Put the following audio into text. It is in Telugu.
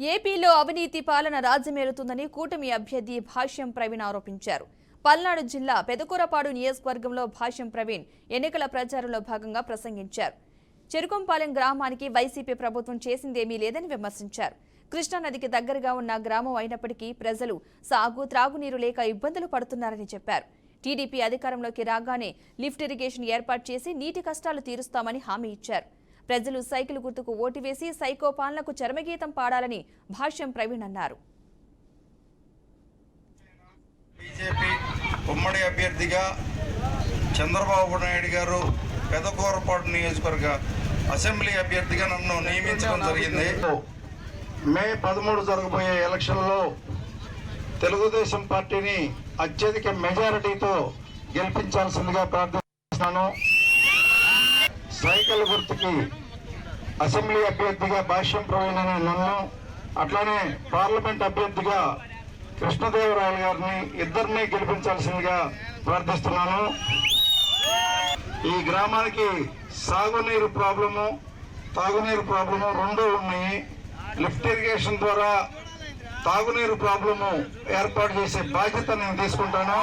ఏపీలో అవినీతి పాలన రాజ్యమేలుతుందని కూటమి అభ్యర్థి భాష్యం ప్రవీణ్ ఆరోపించారు. పల్నాడు జిల్లా పెదకూరపాడు నియోజకవర్గంలో భాష్యం ప్రవీణ్ ఎన్నికల ప్రచారంలో భాగంగా ప్రసంగించారు. చెరుకంపాలెం గ్రామానికి వైసీపీ ప్రభుత్వం చేసిందేమీ లేదని విమర్శించారు. కృష్ణానదికి దగ్గరగా ఉన్న గ్రామం అయినప్పటికీ ప్రజలు సాగు, త్రాగునీరు లేక ఇబ్బందులు పడుతున్నారని చెప్పారు. టీడీపీ అధికారంలోకి రాగానే లిఫ్ట్ ఇరిగేషన్ ఏర్పాటు చేసి నీటి కష్టాలు తీరుస్తామని హామీ ఇచ్చారు. ప్రజలు సైకిల్ గుర్తుకు ఓటు వేసి సైకో పాలనకు చరమగీతం పాడాలని భాష్యం ప్రవీణ్ అన్నారు. బీజేపీ ఉమ్మడి అభ్యర్థిగా చంద్రబాబు నాయుడు గారు పెదకూరపాడు నియోజకవర్గ అసెంబ్లీ అభ్యర్థిగా నన్ను నియమించడం జరిగింది. మే 13 జరగబోయే ఎలక్షన్లో తెలుగుదేశం పార్టీని అత్యధిక మెజారిటీతో గెలిపించాల్సిందిగా ప్రార్థిస్తున్నాను. సైకిల్ గుర్తుకి అసెంబ్లీ అభ్యర్థిగా భాష్యం ప్రవీణ్ అనే నన్ను, అట్లానే పార్లమెంట్ అభ్యర్థిగా కృష్ణదేవరాయలు గారిని ఇద్దరిని గెలిపించాల్సిందిగా ప్రార్థిస్తున్నాను. ఈ గ్రామానికి సాగునీరు ప్రాబ్లము, తాగునీరు ప్రాబ్లము రెండూ ఉన్నాయి. లిఫ్ట్ ఇరిగేషన్ ద్వారా తాగునీరు ప్రాబ్లము ఏర్పాటు చేసే బాధ్యత నేను తీసుకుంటాను.